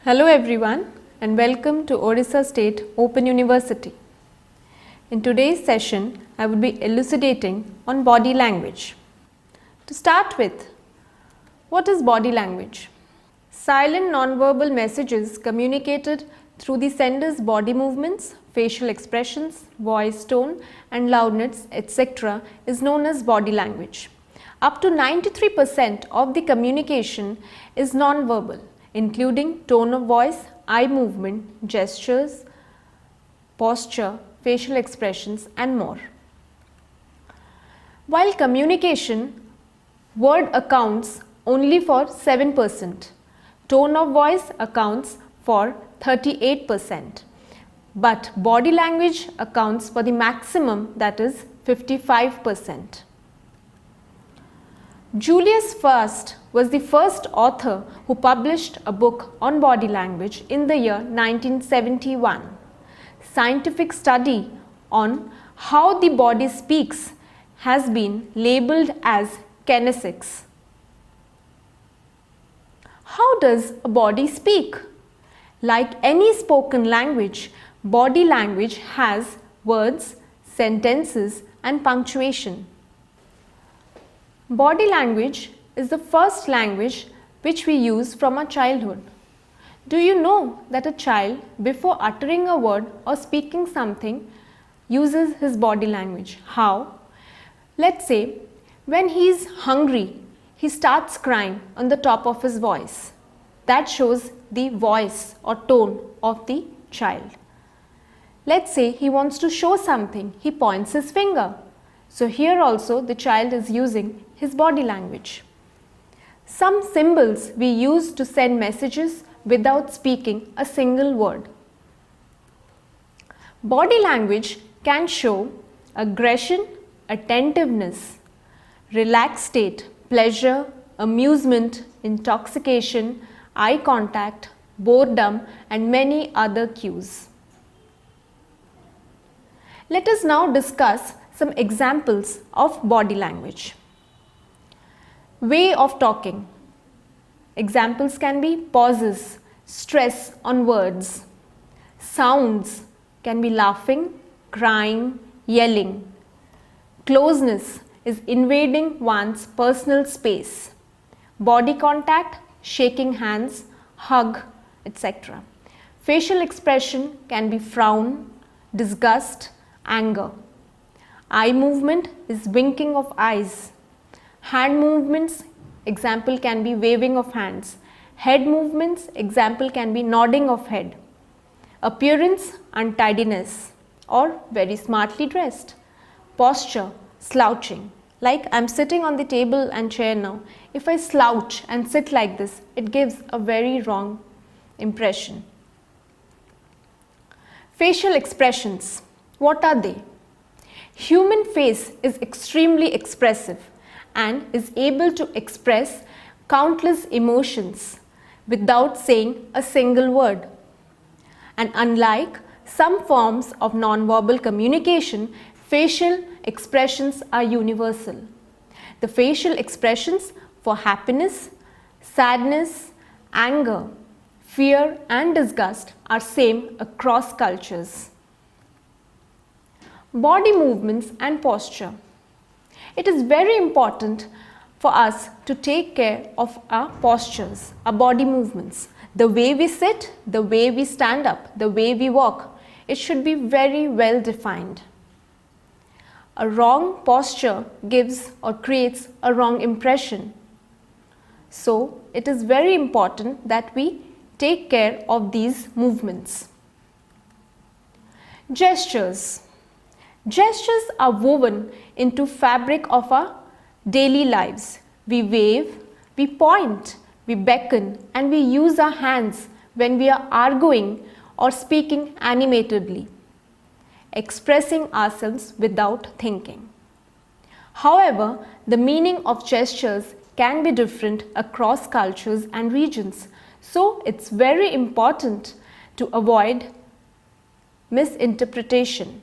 Hello everyone and welcome to Odisha State Open University. In today's session, I will be elucidating on body language. To start with, what is body language? Silent non-verbal messages communicated through the sender's body movements, facial expressions, voice tone and loudness, etc. is known as body language. Up to 93% of the communication is non-verbal, including tone of voice, eye movement, gestures, posture, facial expressions and more. While communication, word accounts only for 7%, tone of voice accounts for 38%, but body language accounts for the maximum, that is 55%. Julius First was the first author who published a book on body language in the year 1971. Scientific study on how the body speaks has been labeled as kinesics. How does a body speak? Like any spoken language, body language has words, sentences and punctuation. Body language is the first language which we use from our childhood. Do you know that a child, before uttering a word or speaking something, uses his body language? How? Let's say when he is hungry, he starts crying on the top of his voice. That shows the voice or tone of the child. Let's say he wants to show something, he points his finger. So here also the child is using his body language. Some symbols we use to send messages without speaking a single word. Body language can show aggression, attentiveness, relaxed state, pleasure, amusement, intoxication, eye contact, boredom and many other cues. Let us now discuss some examples of body language. Way of talking. Examples can be pauses, stress on words. Sounds can be laughing, crying, yelling. Closeness is invading one's personal space. Body contact, shaking hands, hug, etc. Facial expression can be frown, disgust, anger. Eye movement is winking of eyes. Hand movements, example can be waving of hands. Head movements, example can be nodding of head. Appearance, untidiness or very smartly dressed. Posture, slouching. Like I am sitting on the table and chair now. If I slouch and sit like this, it gives a very wrong impression. Facial expressions, what are they? Human face is extremely expressive and is able to express countless emotions without saying a single word. And unlike some forms of non-verbal communication, facial expressions are universal. The facial expressions for happiness, sadness, anger, fear and disgust are same across cultures. Body movements and posture. It is very important for us to take care of our postures, our body movements. The way we sit, the way we stand up, the way we walk, it should be very well defined. A wrong posture gives or creates a wrong impression. So, it is very important that we take care of these movements. Gestures. Gestures are woven into fabric of our daily lives. We wave, we point, we beckon and we use our hands when we are arguing or speaking animatedly, expressing ourselves without thinking. However, the meaning of gestures can be different across cultures and regions. So, it's very important to avoid misinterpretation.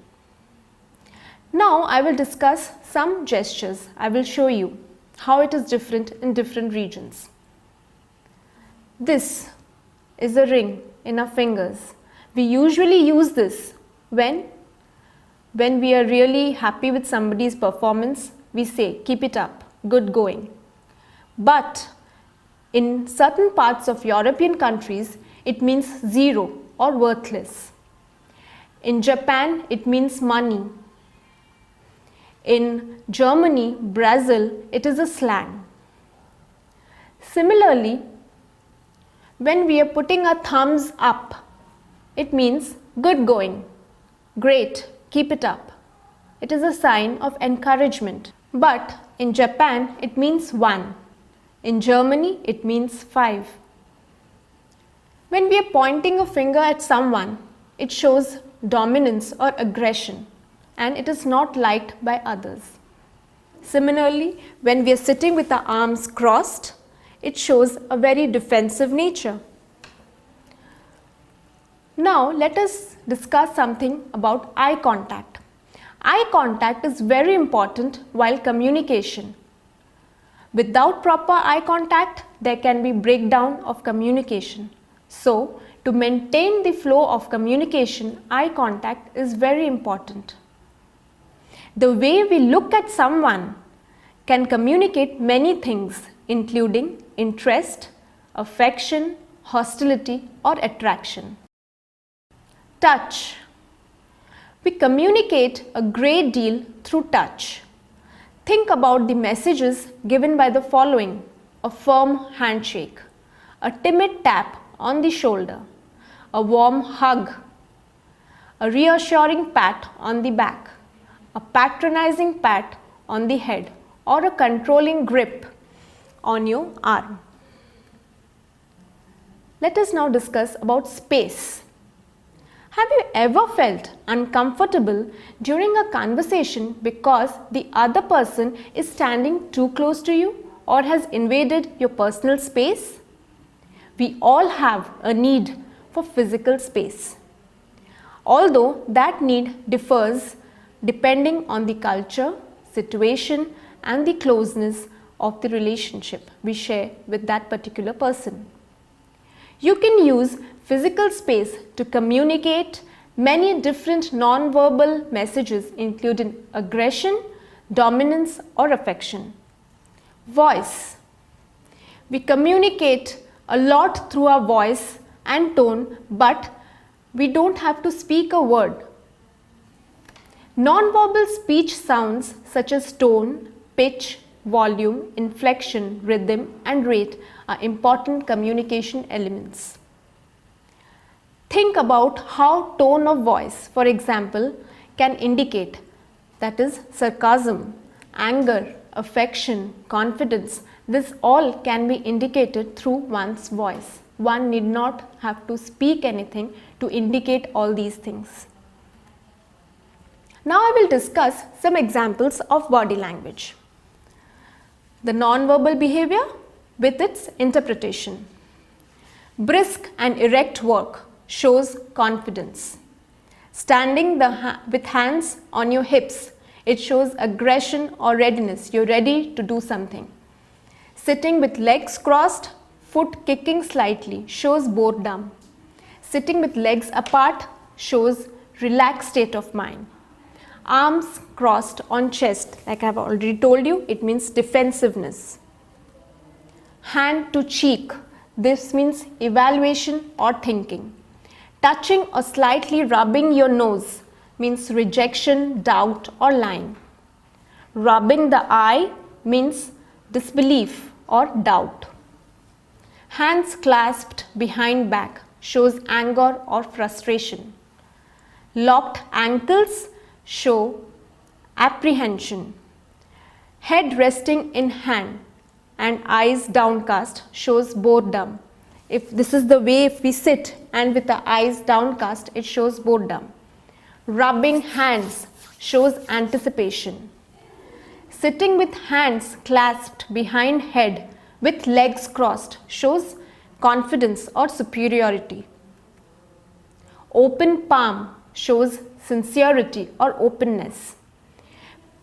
Now, I will discuss some gestures. I will show you how it is different in different regions. This is a ring in our fingers. We usually use this when we are really happy with somebody's performance. We say, keep it up, good going. But in certain parts of European countries, it means zero or worthless. In Japan, it means money. In Germany, Brazil, it is a slang. Similarly, when we are putting a thumbs up, it means good going, great, keep it up. It is a sign of encouragement. But in Japan, it means 1. In Germany, it means 5. When we are pointing a finger at someone, it shows dominance or aggression, and it is not liked by others. Similarly, when we are sitting with our arms crossed, it shows a very defensive nature. Now, let us discuss something about eye contact. Eye contact is very important while communication. Without proper eye contact, there can be breakdown of communication. So, to maintain the flow of communication, eye contact is very important. The way we look at someone can communicate many things, including interest, affection, hostility, or attraction. Touch. We communicate a great deal through touch. Think about the messages given by the following: a firm handshake, a timid tap on the shoulder, a warm hug, a reassuring pat on the back, a patronizing pat on the head, or a controlling grip on your arm. Let us now discuss about space. Have you ever felt uncomfortable during a conversation because the other person is standing too close to you or has invaded your personal space? We all have a need for physical space, although that need differs depending on the culture, situation, and the closeness of the relationship we share with that particular person. You can use physical space to communicate many different non-verbal messages, including aggression, dominance, or affection. Voice. We communicate a lot through our voice and tone, but we don't have to speak a word. Non-verbal speech sounds such as tone, pitch, volume, inflection, rhythm, and rate are important communication elements. Think about how tone of voice, for example, can indicate, that is, sarcasm, anger, affection, confidence. This all can be indicated through one's voice. One need not have to speak anything to indicate all these things. Now I will discuss some examples of body language. The non-verbal behavior with its interpretation. Brisk and erect walk shows confidence. Standing with hands on your hips, it shows aggression or readiness. You're ready to do something. Sitting with legs crossed, foot kicking slightly, shows boredom. Sitting with legs apart shows relaxed state of mind. Arms crossed on chest, like I have already told you, it means defensiveness. Hand to cheek, this means evaluation or thinking. Touching or slightly rubbing your nose means rejection, doubt, or lying. Rubbing the eye means disbelief or doubt. Hands clasped behind back shows anger or frustration. Locked ankles show apprehension. Head resting in hand and eyes downcast shows boredom. If this is the way if we sit and with the eyes downcast, it shows boredom. Rubbing hands shows anticipation. Sitting with hands clasped behind head with legs crossed shows confidence or superiority. Open palm shows sincerity or openness.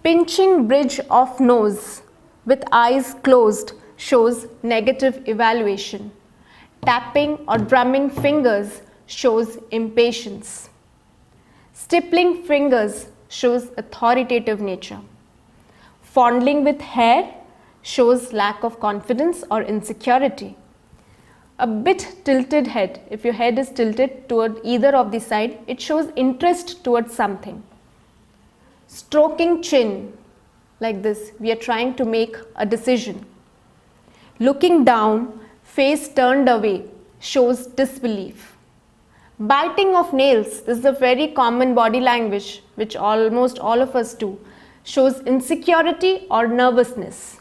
Pinching bridge of nose with eyes closed shows negative evaluation. Tapping or drumming fingers shows impatience. Stippling fingers shows authoritative nature. Fondling with hair shows lack of confidence or insecurity. A bit tilted head, if your head is tilted toward either of the side, it shows interest towards something. Stroking chin, like this, we are trying to make a decision. Looking down, face turned away, shows disbelief. Biting of nails, this is a very common body language which almost all of us do, shows insecurity or nervousness.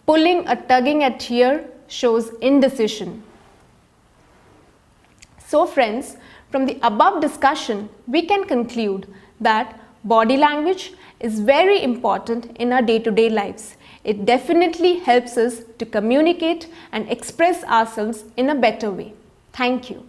Pulling or tugging at ear shows indecision. So friends, from the above discussion, we can conclude that body language is very important in our day-to-day lives. It definitely helps us to communicate and express ourselves in a better way. Thank you.